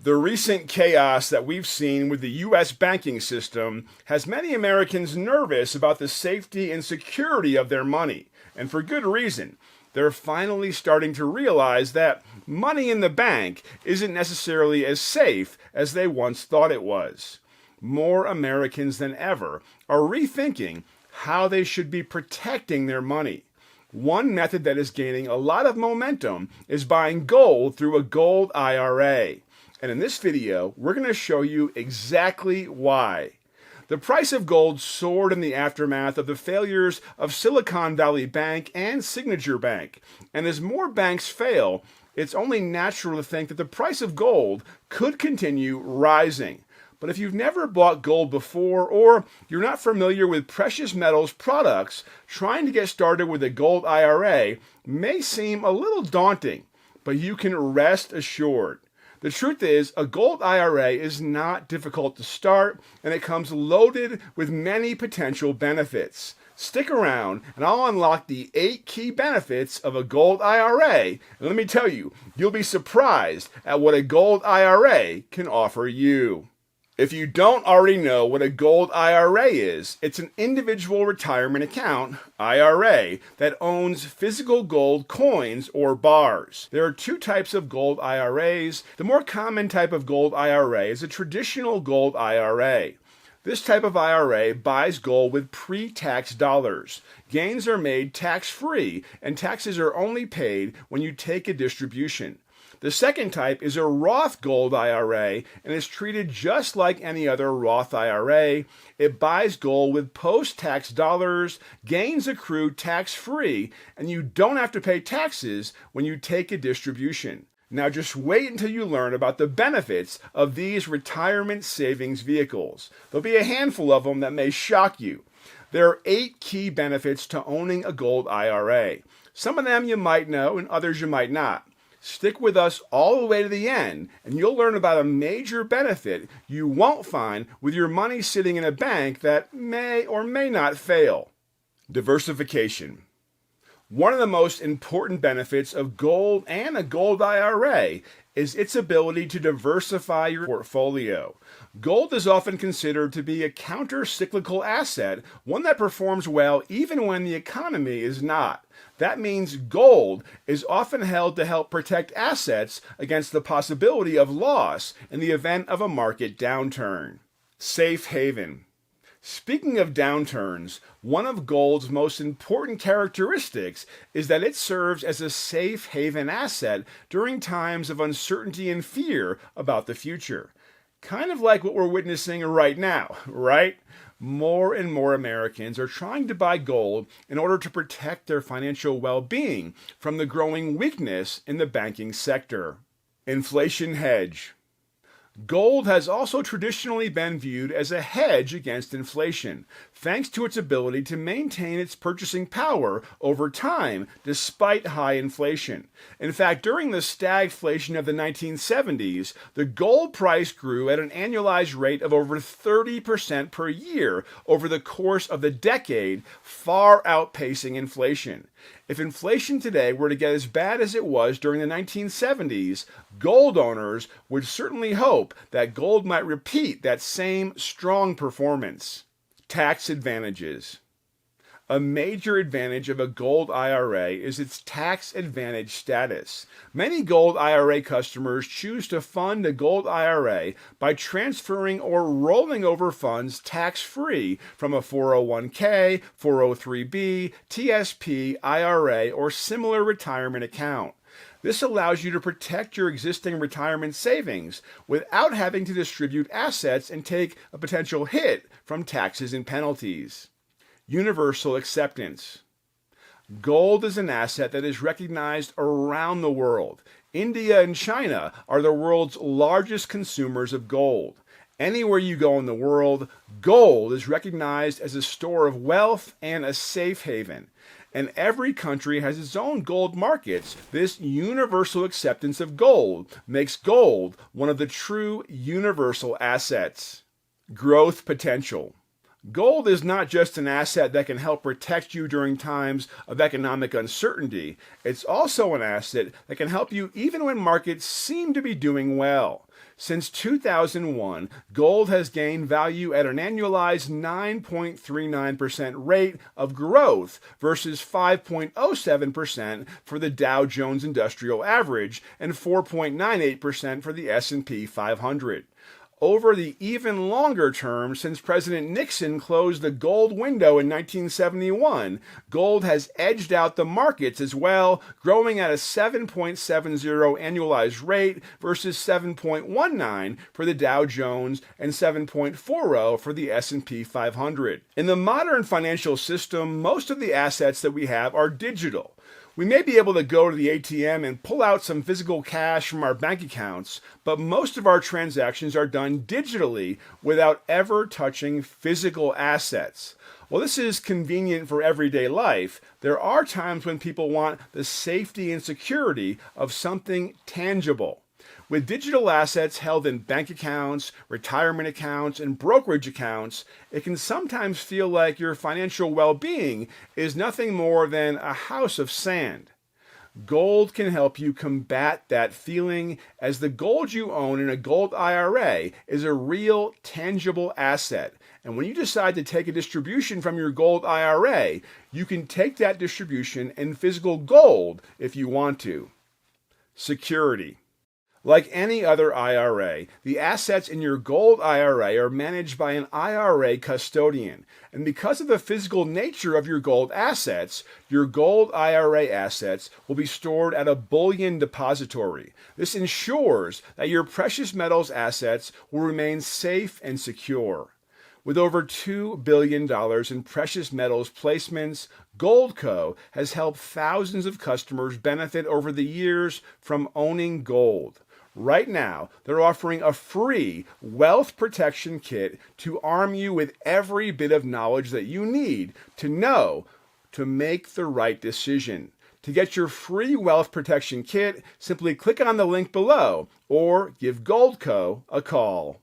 The recent chaos that we've seen with the U.S. banking system has many Americans nervous about the safety and security of their money, and for good reason. They're finally starting to realize that money in the bank isn't necessarily as safe as they once thought it was. More Americans than ever are rethinking how they should be protecting their money. One method that is gaining a lot of momentum is buying gold through a Gold IRA. And in this video, we're going to show you exactly why. The price of gold soared in the aftermath of the failures of Silicon Valley Bank and Signature Bank. And as more banks fail, it's only natural to think that the price of gold could continue rising. But if you've never bought gold before, or you're not familiar with precious metals products, trying to get started with a Gold IRA may seem a little daunting, but you can rest assured. The truth is, a Gold IRA is not difficult to start, and it comes loaded with many potential benefits. Stick around, and I'll unlock the 8 key benefits of a Gold IRA, and let me tell you, you'll be surprised at what a Gold IRA can offer you. If you don't already know what a Gold IRA is, it's an individual retirement account, IRA, that owns physical gold coins or bars. There are 2 types of Gold IRAs. The more common type of Gold IRA is a traditional Gold IRA. This type of IRA buys gold with pre-tax dollars. Gains are made tax-free, and taxes are only paid when you take a distribution. The second type is a Roth Gold IRA and is treated just like any other Roth IRA. It buys gold with post-tax dollars, gains accrue tax-free, and you don't have to pay taxes when you take a distribution. Now just wait until you learn about the benefits of these retirement savings vehicles. There'll be a handful of them that may shock you. There are 8 key benefits to owning a Gold IRA. Some of them you might know and others you might not. Stick with us all the way to the end, and you'll learn about a major benefit you won't find with your money sitting in a bank that may or may not fail. Diversification. One of the most important benefits of gold and a Gold IRA is its ability to diversify your portfolio. Gold is often considered to be a counter-cyclical asset, one that performs well even when the economy is not. That means gold is often held to help protect assets against the possibility of loss in the event of a market downturn. Safe haven. Speaking of downturns, one of gold's most important characteristics is that it serves as a safe haven asset during times of uncertainty and fear about the future. Kind of like what we're witnessing right now, right? More and more Americans are trying to buy gold in order to protect their financial well-being from the growing weakness in the banking sector. Inflation hedge. Gold has also traditionally been viewed as a hedge against inflation, thanks to its ability to maintain its purchasing power over time despite high inflation. In fact, during the stagflation of the 1970s, the gold price grew at an annualized rate of over 30% per year over the course of the decade, far outpacing inflation. If inflation today were to get as bad as it was during the 1970s, gold owners would certainly hope that gold might repeat that same strong performance. Tax advantages. A major advantage of a Gold IRA is its tax advantage status. Many Gold IRA customers choose to fund a Gold IRA by transferring or rolling over funds tax-free from a 401k, 403b, TSP, IRA, or similar retirement account. This allows you to protect your existing retirement savings without having to distribute assets and take a potential hit from taxes and penalties. Universal acceptance. Gold is an asset that is recognized around the world. India and China are the world's largest consumers of gold. Anywhere you go in the world, gold is recognized as a store of wealth and a safe haven. And every country has its own gold markets. This universal acceptance of gold makes gold one of the true universal assets. Growth potential. Gold is not just an asset that can help protect you during times of economic uncertainty. It's also an asset that can help you even when markets seem to be doing well. Since 2001, gold has gained value at an annualized 9.39% rate of growth versus 5.07% for the Dow Jones Industrial Average and 4.98% for the S&P 500. Over the even longer term, since President Nixon closed the gold window in 1971, gold has edged out the markets as well, growing at a 7.70 annualized rate versus 7.19 for the Dow Jones and 7.40 for the S&P 500. In the modern financial system, most of the assets that we have are digital. We may be able to go to the ATM and pull out some physical cash from our bank accounts, but most of our transactions are done digitally without ever touching physical assets. While this is convenient for everyday life, there are times when people want the safety and security of something tangible. With digital assets held in bank accounts, retirement accounts, and brokerage accounts, it can sometimes feel like your financial well-being is nothing more than a house of sand. Gold can help you combat that feeling, as the gold you own in a Gold IRA is a real, tangible asset. And when you decide to take a distribution from your Gold IRA, you can take that distribution in physical gold if you want to. Security. Like any other IRA, the assets in your Gold IRA are managed by an IRA custodian. And because of the physical nature of your gold assets, your Gold IRA assets will be stored at a bullion depository. This ensures that your precious metals assets will remain safe and secure. With over $2 billion in precious metals placements, Goldco has helped thousands of customers benefit over the years from owning gold. Right now, they're offering a free wealth protection kit to arm you with every bit of knowledge that you need to know to make the right decision. To get your free wealth protection kit, simply click on the link below or give Goldco a call.